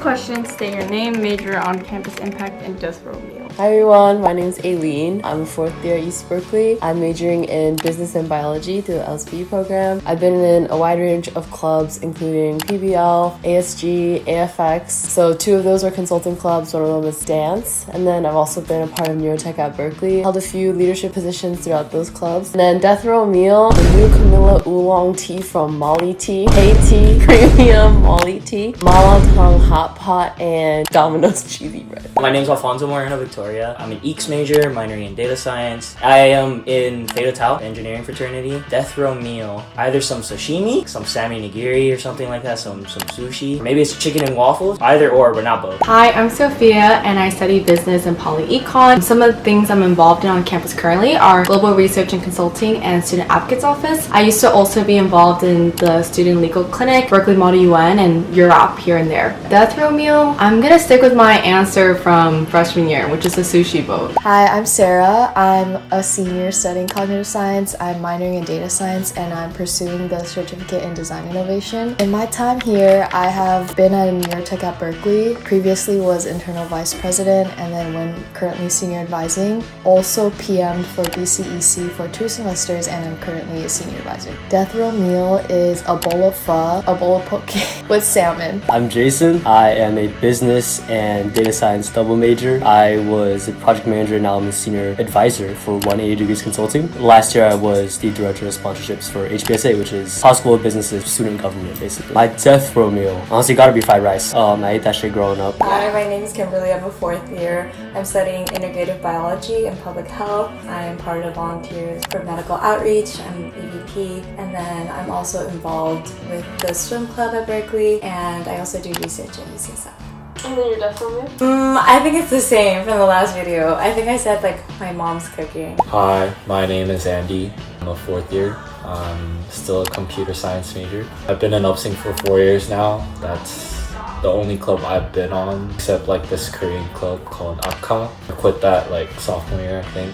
question, state your name, major, on-campus impact, and death row meal. Hi everyone, my name is Aileen. I'm a fourth year at East Berkeley. I'm majoring in business and biology through the LSB program. I've been in a wide range of clubs including PBL, ASG, AFX. So 2 of those are consulting clubs, one of them is dance. And then I've also been a part of Neurotech at Berkeley. Held a few leadership positions throughout those clubs. And then death row meal, the new Camilla Oolong tea from Molly Tea, K-Tea, Premium Molly Tea, Malatang Hot Pot, and Domino's Cheesy Bread. My name is Alfonso Moreno Victoria. I'm an EECS major, minoring in data science. I am in Theta Tau, engineering fraternity. Death row meal, either some sashimi, some sami nigiri or something like that, some sushi. Maybe it's chicken and waffles, either or, but not both. Hi, I'm Sophia and I study business and poly-econ. Some of the things I'm involved in on campus currently are global research and consulting and student advocates office. I used to also be involved in the student legal clinic, Berkeley Model UN, and Europe here and there. Death row meal, I'm gonna stick with my answer from freshman year, which is the sushi boat. Hi, I'm Sarah. I'm a senior studying cognitive science. I'm minoring in data science and I'm pursuing the certificate in design innovation. In my time here, I have been at Neurotech at Berkeley. Previously was internal vice president and then when currently senior advising. Also PM for BCEC for 2 semesters and I'm currently a senior advisor. Death row meal is a bowl of pho, a bowl of poke with salmon. I'm Jason. I am a business and data science double major. I was a project manager, now I'm a senior advisor for 180 Degrees Consulting. Last year I was the director of sponsorships for HBSA, which is High School of Businesses Student Government, basically. My death row meal, honestly, gotta be fried rice. I ate that shit growing up. Hi, my name is Kimberly. I'm a 4th year. I'm studying integrative biology and public health. I'm part of volunteers for medical outreach. I'm EVP, and then I'm also involved with the swim club at Berkeley, and I also do research at UCSF. And then your death row meal? I think it's the same from the last video. I think I said like my mom's cooking. Hi, my name is Andy. I'm a 4th year. I'm still a computer science major. I've been in Upsing for 4 years now. That's the only club I've been on, except like this Korean club called Akka. I quit that like sophomore year, I think.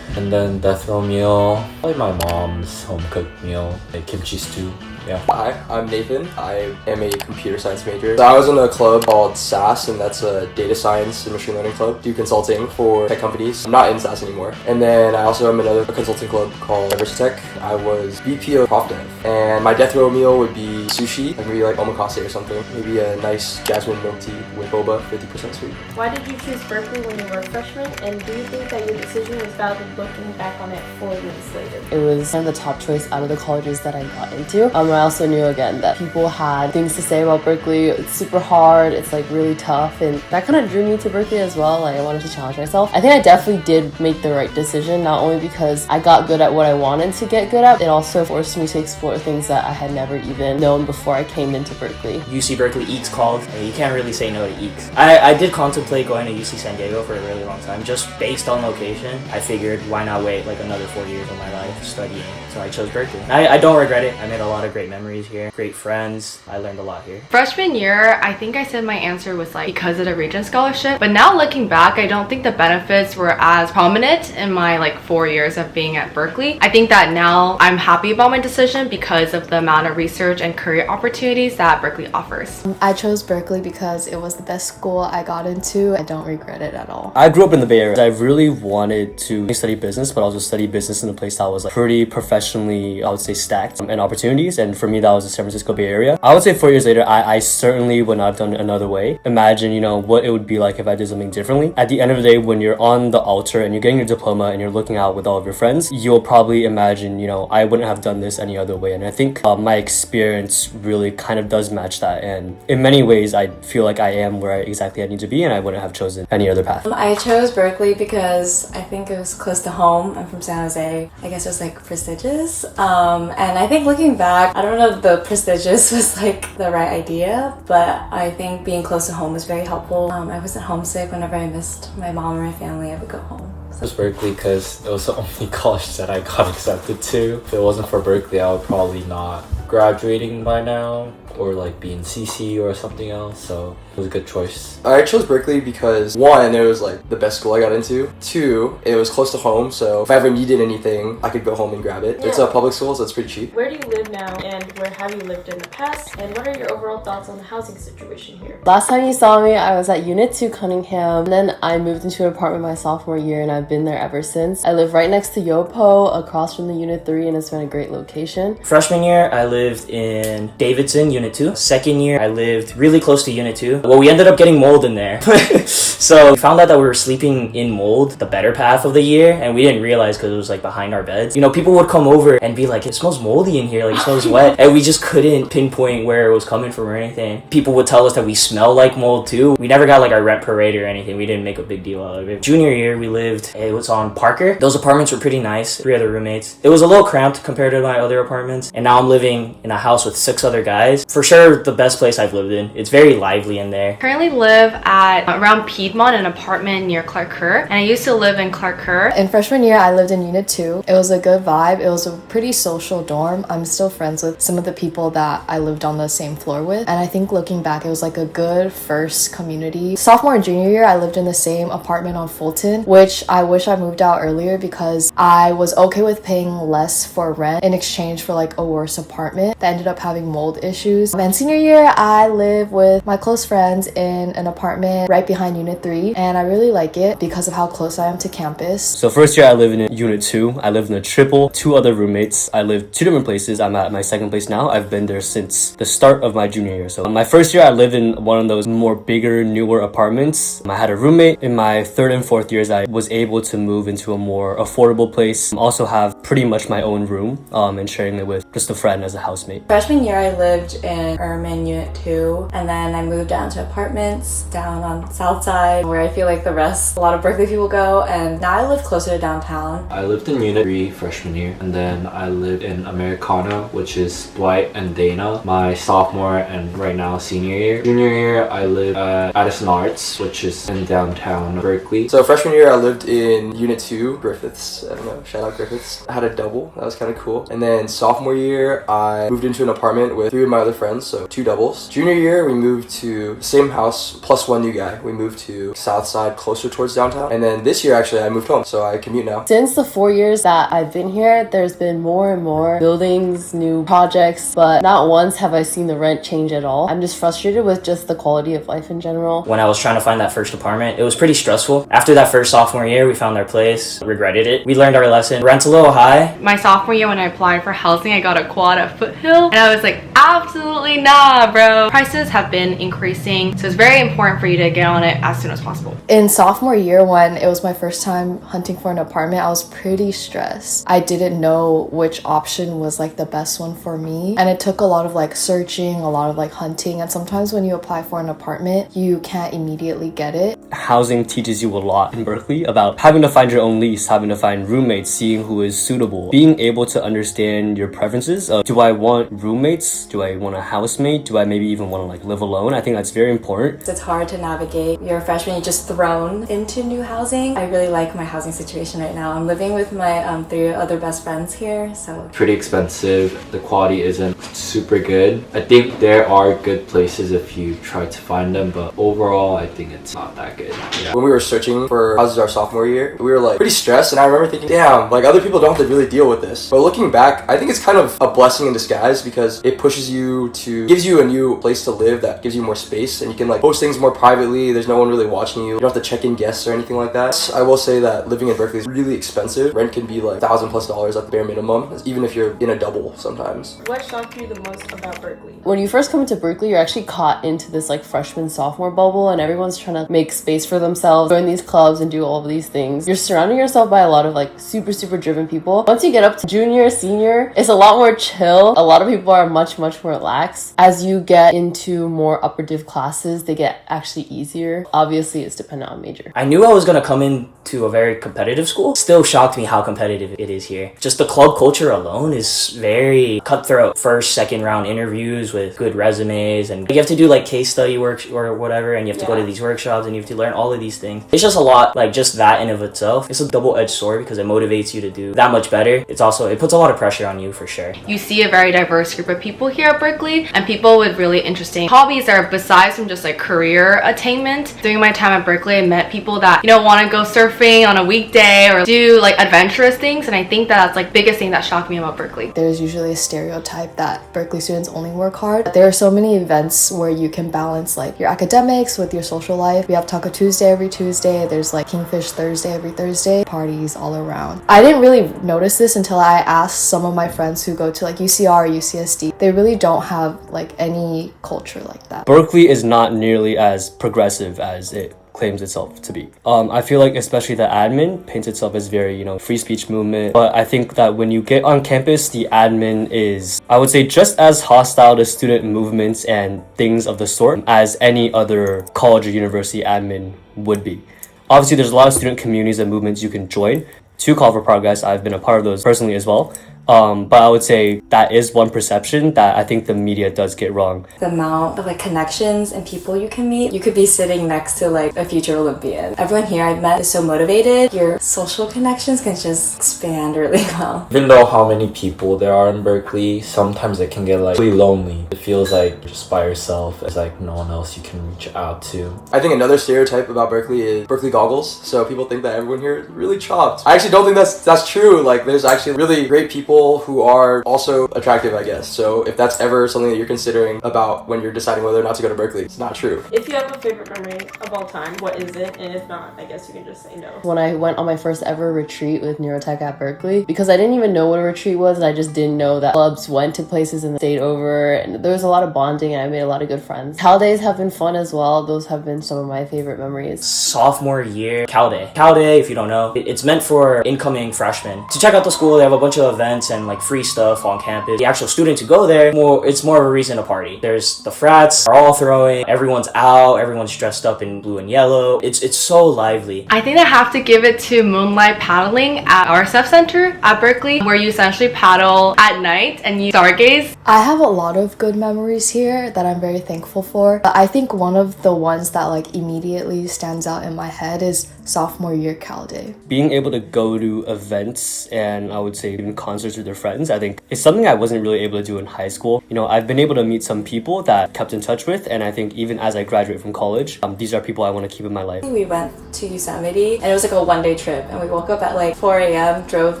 And then death row meal, probably my mom's home cooked meal, like kimchi stew. Yeah. Hi, I'm Nathan. I am a computer science major. So I was in a club called SAS, and that's a data science and machine learning club. Do consulting for tech companies. I'm not in SAS anymore. And then I also am in another consulting club called Diversitech. I was VP of Prof Dev. And my death row meal would be sushi, like maybe like omakase or something. Maybe a nice jasmine milk tea with boba, 50% sweet. Why did you choose Berkeley when you were a freshman? And do you think that your decision was valid looking back on it 4 years later? It was kind of the top choice out of the colleges that I got into. I also knew again that people had things to say about Berkeley. It's super hard, it's like really tough, and that kind of drew me to Berkeley as well. Like I wanted to challenge myself. I think I definitely did make the right decision, not only because I got good at what I wanted to get good at, it also forced me to explore things that I had never even known before I came into Berkeley. UC Berkeley EECS called, and you can't really say no to EECS. I did contemplate going to UC San Diego for a really long time, just based on location. I figured why not wait like another 4 years of my life studying, so I chose Berkeley. I don't regret it. I made a lot of great memories here, great friends. I learned a lot here. Freshman year, I think I said my answer was like because of the Regent Scholarship, but now looking back, I don't think the benefits were as prominent in my like 4 years of being at Berkeley. I think that now I'm happy about my decision because of the amount of research and career opportunities that Berkeley offers. I chose Berkeley because it was the best school I got into. I don't regret it at all. I grew up in the Bay Area. I really wanted to study business, but also study business in a place that was like pretty professionally, I would say, stacked and opportunities. And for me, that was the San Francisco Bay Area. I would say 4 years later, I certainly would not have done it another way. Imagine, what it would be like if I did something differently. At the end of the day, when you're on the altar and you're getting your diploma and you're looking out with all of your friends, you'll probably imagine, I wouldn't have done this any other way. And I think my experience really kind of does match that. And in many ways, I feel like I am where exactly I need to be, and I wouldn't have chosen any other path. I chose Berkeley because I think it was close to home. I'm from San Jose. I guess it was like prestigious. And I think looking back, I don't know if the prestigious was like the right idea, but I think being close to home was very helpful. I wasn't homesick. Whenever I missed my mom or my family, I would go home. It was Berkeley because it was the only college that I got accepted to. If it wasn't for Berkeley, I would probably not graduating by now or like be in CC or something else, so it was a good choice. I chose Berkeley because one, it was like the best school I got into. Two, it was close to home, so if I ever needed anything, I could go home and grab it. It's a public school, so it's pretty cheap. Where do you live now, and where have you lived in the past? And what are your overall thoughts on the housing situation here? Last time you saw me, I was at Unit 2 Cunningham. And then I moved into an apartment my sophomore year, and I've been there ever since. I live right next to Yopo, across from the Unit 3, and it's been a great location. Freshman year, I lived in Davidson, Unit 2. Second year, I lived really close to Unit 2. Well, we ended up getting mold in there. So we found out that we were sleeping in mold the better half of the year, and we didn't realize because it was like behind our beds. You know, people would come over and be like, it smells moldy in here, like it smells wet. And we just couldn't pinpoint where it was coming from or anything. People would tell us that we smell like mold too. We never got like our rent parade or anything. We didn't make a big deal out of it. Junior year, we lived, it was on Parker. Those apartments were pretty nice. 3 other roommates. It was a little cramped compared to my other apartments. And now I'm living in a house with 6 other guys. For sure, the best place I've lived in. It's very lively in there. Currently live at around Piedmont, an apartment near Clark Kerr, and I used to live in Clark Kerr. In freshman year, I lived in Unit 2. It was a good vibe. It was a pretty social dorm. I'm still friends with some of the people that I lived on the same floor with, and I think looking back, it was like a good first community. Sophomore and junior year, I lived in the same apartment on Fulton, which I wish I moved out earlier because I was okay with paying less for rent in exchange for like a worse apartment that ended up having mold issues. And senior year, I live with my close friends in an apartment right behind Unit 3, and I really like it because of how close I am to campus. So first year I live in Unit 2. I live in a triple, 2 other roommates. I live 2 different places. I'm at my second place now. I've been there since the start of my junior year. So my first year I lived in one of those more bigger, newer apartments. I had a roommate. In my 3rd and 4th years, I was able to move into a more affordable place. Also have pretty much my own room and sharing it with just a friend as a housemate. Freshman year, I lived in Erman Unit 2, and then I moved down to apartments down on South Side, where I feel like a lot of Berkeley people go, and now I live closer to downtown. I lived in Unit 3 freshman year, and then I lived in Americana, which is Dwight and Dana, my sophomore and right now senior year. Junior year, I lived at Addison Arts, which is in downtown Berkeley. So freshman year, I lived in Unit 2, Griffiths. I don't know, shout out Griffiths. I had a double, that was kind of cool. And then sophomore year, I moved into an apartment with 3 of my other friends, so 2 doubles. Junior year, we moved to the same house plus 1 new guy. We moved to South Side, closer towards downtown. And then this year, actually, I moved home, so I commute now. Since the 4 years that I've been here, there's been more and more buildings, new projects, but not once have I seen the rent change at all. I'm just frustrated with just the quality of life in general. When I was trying to find that first apartment, it was pretty stressful. After that first sophomore year, we found our place, regretted it. We learned our lesson. Rent's a little high. My sophomore year when I applied for housing, I got a quad at Foothill, and I was like, absolutely not, bro. Prices have been increasing, so it's very important for you to get on it as soon as possible. In sophomore year, when it was my first time hunting for an apartment, I was pretty stressed. I didn't know which option was like the best one for me, and it took a lot of like searching, a lot of like hunting, and sometimes when you apply for an apartment, you can't immediately get it. Housing teaches you a lot in Berkeley about having to find your own lease, having to find roommates, seeing who is suitable, being able to understand your preferences. Do I want roommates? Do I want a housemate? Do I maybe even want to like live alone? I think that's very important. It's hard to navigate. You're a freshman, you're just thrown into new housing. I really like my housing situation right now. I'm living with my 3 other best friends here, so. Pretty expensive. The quality isn't super good. I think there are good places if you try to find them, but overall, I think it's not that good. Yeah. When we were searching for houses our sophomore year, we were like pretty stressed, and I remember thinking, damn, like other people don't have to really deal with this. But looking back, I think it's kind of a blessing in disguise because it pushes you gives you a new place to live that gives you more space, and you can like post things more privately. There's no one really watching you. You don't have to check in guests or anything like that. I will say that living in Berkeley is really expensive. Rent can be like $1,000+ at the bare minimum, even if you're in a double sometimes. What shocked you the most about Berkeley? When you first come into Berkeley, you're actually caught into this like freshman sophomore bubble, and everyone's trying to make space for themselves, join these clubs and do all of these things. You're surrounding yourself by a lot of like super driven people. Once you get up to junior, senior, it's a lot more chill. A lot of people are much more lax. As you get into more upper div classes, they get actually easier. Obviously obviously it's dependent on major. I knew I was gonna come into a very competitive school. Still shocked me how competitive it is here. Just the club culture alone is very cutthroat. First, second round interviews with good resumes, and you have to do like case study work or whatever, and you have to go to these workshops and you have to learn all of these things. It's just a lot, like just that in of itself. It's a double-edged sword because it motivates you to do that much better. It puts a lot of pressure on you for sure. You see a very diverse group of people here at Berkeley, and people with really interesting hobbies that are besides from just like career attainment. During my time at Berkeley, I met people that, you know, want to go surfing on a weekday or do like adventurous things, and I think that's like biggest thing that shocked me about Berkeley. There's usually a stereotype that Berkeley students only work hard. There are so many events where you can balance like your academics with your social life. We have Taco Tuesday every Tuesday. There's like Kingfish Thursday every Thursday. Parties all around. I didn't really notice this until I asked some of my friends who go to like UCR or UCSD. They really don't have like any culture like that. Berkeley is not nearly as progressive as it claims itself to be. I feel like especially the admin paints itself as very, you know, free speech movement. But I think that when you get on campus, the admin is, I would say, just as hostile to student movements and things of the sort as any other college or university admin would be. Obviously, there's a lot of student communities and movements you can join to call for progress. I've been a part of those personally as well. But I would say that is one perception that I think the media does get wrong. The amount of like connections and people you can meet. You could be sitting next to like a future Olympian. Everyone here I've met is so motivated. Your social connections can just expand really well. Even though how many people there are in Berkeley, sometimes it can get like really lonely. It feels like you're just by yourself. It's like no one else you can reach out to. I think another stereotype about Berkeley is Berkeley goggles. So people think that everyone here is really chopped. I actually don't think that's true. Like there's actually really great people who are also attractive, I guess. So if that's ever something that you're considering about when you're deciding whether or not to go to Berkeley, it's not true. If you have a favorite memory of all time, what is it? And if not, I guess you can just say no. When I went on my first ever retreat with Neurotech at Berkeley, because I didn't even know what a retreat was, and I just didn't know that clubs went to places and stayed over, and there was a lot of bonding, and I made a lot of good friends. Cal days have been fun as well. Those have been some of my favorite memories. Sophomore year, Cal Day. Cal Day, if you don't know, it's meant for incoming freshmen to check out the school. They have a bunch of events and like free stuff on campus. The actual students who go there, it's more of a reason to party. There's the frats are all throwing, everyone's out, everyone's dressed up in blue and yellow. It's so lively. I think I have to give it to moonlight paddling at RSF Center at Berkeley, where you essentially paddle at night and you stargaze. I have a lot of good memories here that I'm very thankful for. But I think one of the ones that like immediately stands out in my head is sophomore year Cal Day. Being able to go to events and I would say even concerts with their friends, I think it's something I wasn't really able to do in high school. You know, I've been able to meet some people that kept in touch with, and I think even as I graduate from college, these are people I want to keep in my life. We went to Yosemite and it was like a one-day trip, and we woke up at like 4 a.m, drove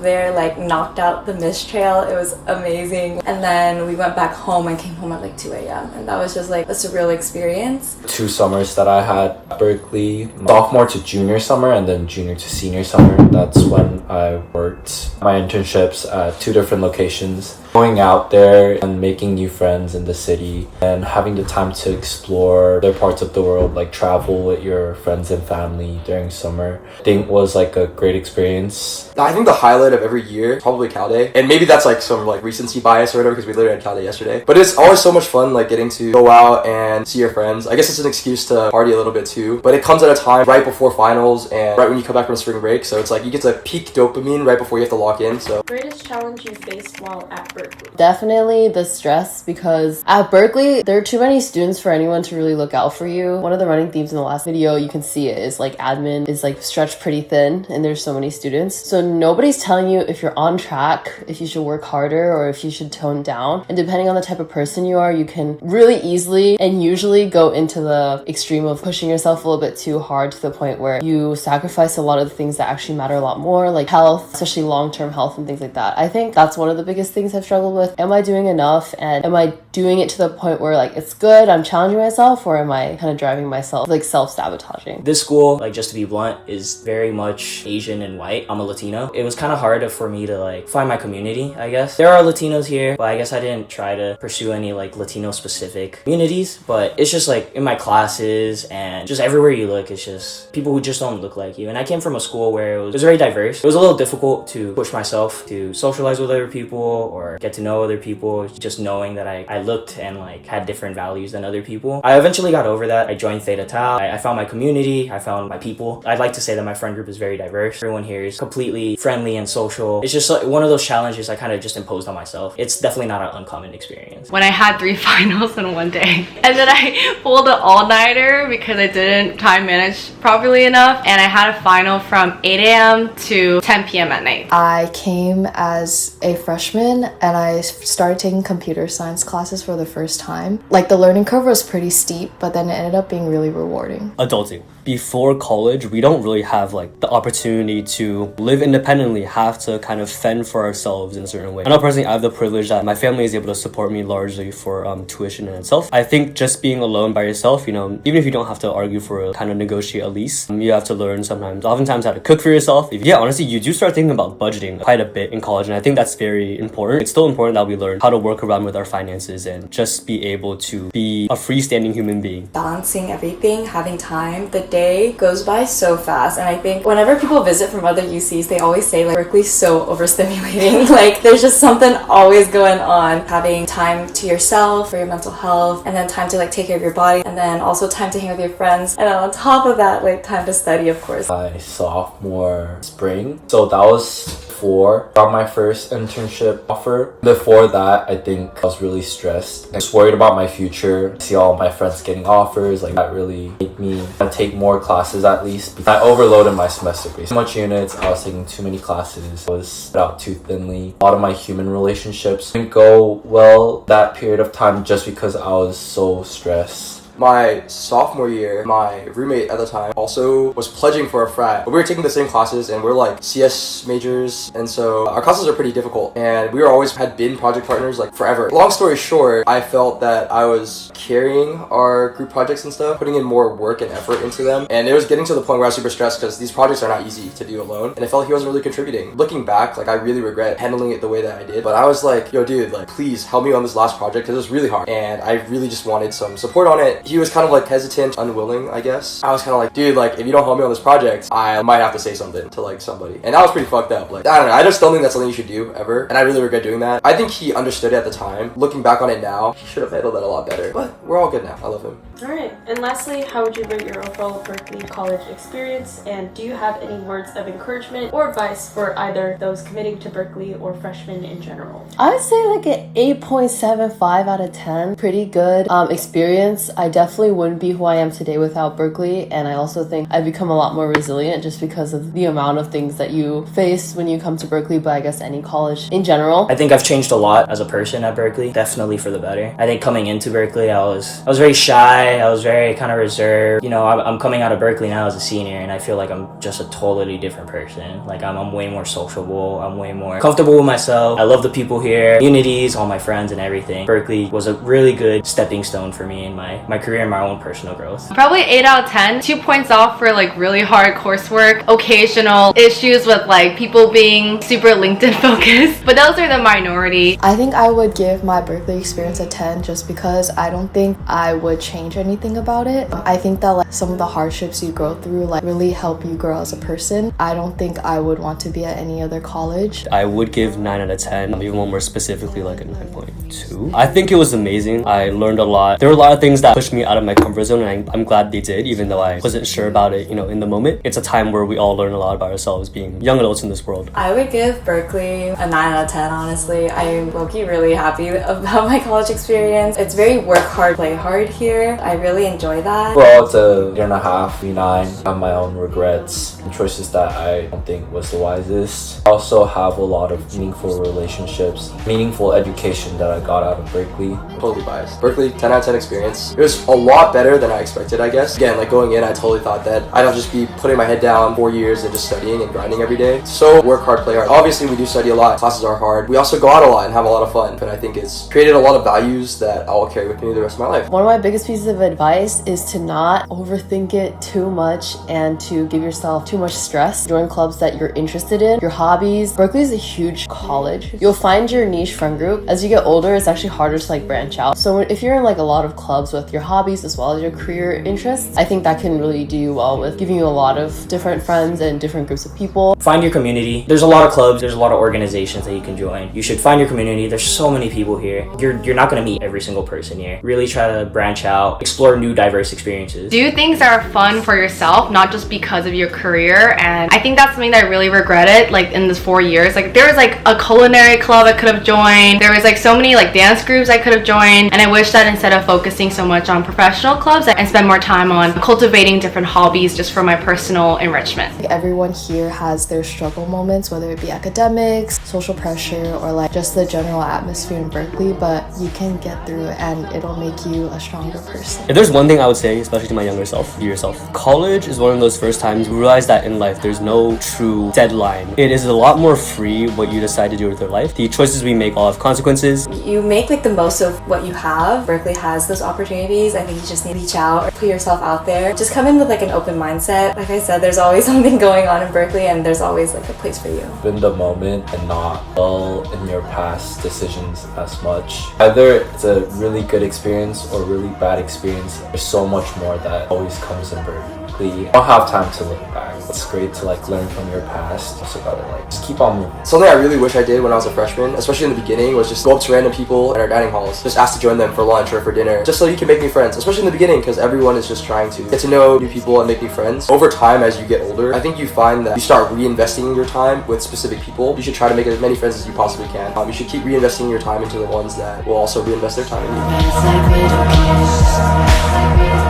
there, like knocked out the mist trail. It was amazing. And then we went back home and came home at like 2 a.m. and that was just like a surreal experience. 2 summers that I had at Berkeley, sophomore to junior summer and then junior to senior summer. That's when I worked my internships at 2 different locations. Going out there and making new friends in the city and having the time to explore other parts of the world, like travel with your friends and family during summer, I think was like a great experience. I think the highlight of every year is probably Cal Day. And maybe that's like some like recency bias or whatever because we literally had Cal Day yesterday. But it's always so much fun like getting to go out and see your friends. I guess it's an excuse to party a little bit too. But it comes at a time right before finals and right when you come back from spring break. So it's like you get to peak dopamine right before you have to lock in. So Greatest challenge you faced while at Berkeley? Definitely the stress, because at Berkeley, there are too many students for anyone to really look out for you. One of the running themes in the last video, you can see it, is like admin is like stretched pretty thin and there's so many students. So nobody's telling you if you're on track, if you should work harder or if you should tone down. And depending on the type of person you are, you can really easily and usually go into the extreme of pushing yourself a little bit too hard to the point where you sacrifice a lot of the things that actually matter a lot more, like health, especially long-term health and things like that. I think that's one of the biggest things I've struggled with. Am I doing enough? And am I doing it to the point where like it's good, I'm challenging myself, or am I kind of driving myself, like self-sabotaging? This school, like just to be blunt, is very much Asian and white. I'm a Latino. It was kind of hard for me to like find my community, I guess. There are Latinos here, but I guess I didn't try to pursue any like Latino specific communities. But it's just like in my classes and just everywhere you look, it's just people who just don't look like you. And I came from a school where it was very diverse. It was a little difficult to push myself to socialize with other people or get to know other people, just knowing that I looked and like had different values than other people. I eventually got over that. I joined Theta Tau. I found my community. I found my people. I'd like to say that my friend group is very diverse. Everyone here is completely friendly and social. It's just like one of those challenges I kind of just imposed on myself. It's definitely not an uncommon experience. When I had 3 finals in one day, and then I pulled an all-nighter because I didn't time manage properly enough, and I had a final from 8 a.m. to 10 p.m. at night. I came as a freshman and I started taking computer science classes for the first time. Like the learning curve was pretty steep, but then it ended up being really rewarding. Adulting. Before college, we don't really have like the opportunity to live independently, have to kind of fend for ourselves in a certain way. I know personally I have the privilege that my family is able to support me largely for tuition in itself. I think just being alone by yourself, you know, even if you don't have to argue for a kind of negotiate a lease, you have to learn oftentimes how to cook for yourself. Honestly, you do start thinking about budgeting quite a bit in college, and I think that's very important. It's still important that we learn how to work around with our finances and just be able to be a freestanding human being. Balancing everything, having time, the day goes by so fast, and I think whenever people visit from other UCs, they always say like Berkeley's so overstimulating. Like there's just something always going on. Having time to yourself for your mental health, and then time to like take care of your body, and then also time to hang with your friends, and then on top of that, like time to study, of course. My sophomore spring, so that was before I got my first internship offer. Before that, I think I was really stressed. I was worried about my future. I see all my friends getting offers, like that really made me take more classes at least. I overloaded my semester based. Too much units, I was taking too many classes, I was spread out too thinly. A lot of my human relationships didn't go well that period of time just because I was so stressed. My sophomore year, my roommate at the time also was pledging for a frat. But we were taking the same classes and we're like CS majors, and so our classes are pretty difficult. And we had been project partners like forever. Long story short, I felt that I was carrying our group projects and stuff, putting in more work and effort into them. And it was getting to the point where I was super stressed because these projects are not easy to do alone. And I felt like he wasn't really contributing. Looking back, like I really regret handling it the way that I did. But I was like, yo dude, like please help me on this last project because it was really hard. And I really just wanted some support on it. He was kind of like hesitant, unwilling, I guess. I was kind of like, dude, like if you don't help me on this project, I might have to say something to like somebody. And that was pretty fucked up. Like, I don't know, I just don't think that's something you should do ever. And I really regret doing that. I think he understood it at the time. Looking back on it now, he should have handled that a lot better. But we're all good now. I love him. Alright, and lastly, how would you rate your overall Berkeley college experience? And do you have any words of encouragement or advice for either those committing to Berkeley or freshmen in general? I would say like an 8.75 out of 10. Pretty good experience. I definitely wouldn't be who I am today without Berkeley, and I also think I've become a lot more resilient just because of the amount of things that you face when you come to Berkeley, but I guess any college in general. I think I've changed a lot as a person at Berkeley, definitely for the better. I think coming into Berkeley, I was very shy, I was very kind of reserved. You know, I'm coming out of Berkeley now as a senior, and I feel like I'm just a totally different person. Like I'm way more sociable, I'm way more comfortable with myself. I love the people here, communities, all my friends and everything. Berkeley was a really good stepping stone for me in my career and my own personal growth. Probably 8 out of 10. 2 points off for like really hard coursework, occasional issues with like people being super LinkedIn focused, but those are the minority. I think I would give my Berkeley experience a 10 just because I don't think I would change anything about it. I think that like some of the hardships you go through like really help you grow as a person. I don't think I would want to be at any other college. I would give 9 out of 10, even more specifically like a 9.2. I think it was amazing. I learned a lot. There were a lot of things that pushed me out of my comfort zone, and I'm glad they did, even though I wasn't sure about it, you know, in the moment. It's a time where we all learn a lot about ourselves being young adults in this world. I would give Berkeley a 9 out of 10, honestly. I'm low-key really happy about my college experience. It's very work hard, play hard here. I really enjoy that. Overall, it's a year and a half, B9. I have my own regrets and choices that I don't think was the wisest. I also have a lot of meaningful relationships, meaningful education that I got out of Berkeley. Totally biased. Berkeley, 10 out of 10 experience. It was a lot better than I expected, I guess. Again, like going in, I totally thought that I'd have just be putting my head down 4 years and just studying and grinding every day. So work hard, play hard. Obviously, we do study a lot. Classes are hard. We also go out a lot and have a lot of fun. But I think it's created a lot of values that I will carry with me the rest of my life. One of my biggest pieces of advice is to not overthink it too much and to give yourself too much stress. Join clubs that you're interested in, your hobbies. Berkeley is a huge college. You'll find your niche friend group. As you get older, it's actually harder to like branch out. So if you're in like a lot of clubs with your hobbies as well as your career interests, I think that can really do you well with giving you a lot of different friends and different groups of people. Find your community. There's a lot of clubs, there's a lot of organizations that you can join. You should find your community. There's so many people here. You're not gonna meet every single person here. Really try to branch out, explore new diverse experiences. Do things that are fun for yourself, not just because of your career. And I think that's something that I really regretted, like in this 4 years. Like there was like a culinary club I could have joined. There was like so many like dance groups I could have joined. And I wish that instead of focusing so much on professional clubs, I spend more time on cultivating different hobbies just for my personal enrichment. Everyone here has their struggle moments, whether it be academics, social pressure, or like just the general atmosphere in Berkeley, but you can get through it and it'll make you a stronger person. If there's one thing I would say, especially to my younger self, to yourself, college is one of those first times you realize that in life there's no true deadline. It is a lot more free what you decide to do with your life. The choices we make all have consequences. You make like the most of what you have. Berkeley has those opportunities. I think you just need to reach out, put yourself out there. Just come in with like an open mindset. Like I said, there's always something going on in Berkeley and there's always like a place for you. In the moment and not dwell in your past decisions as much. Either it's a really good experience or really bad experience. There's so much more that always comes in Berkeley. You don't have time to look back. It's great to like learn from your past. Just about it, like just keep on moving. Something I really wish I did when I was a freshman, especially in the beginning, was just go up to random people in our dining halls, just ask to join them for lunch or for dinner, just so you can make new friends, especially in the beginning, because everyone is just trying to get to know new people and make new friends. Over time, as you get older, I think you find that you start reinvesting your time with specific people. You should try to make as many friends as you possibly can. You should keep reinvesting your time into the ones that will also reinvest their time in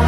you.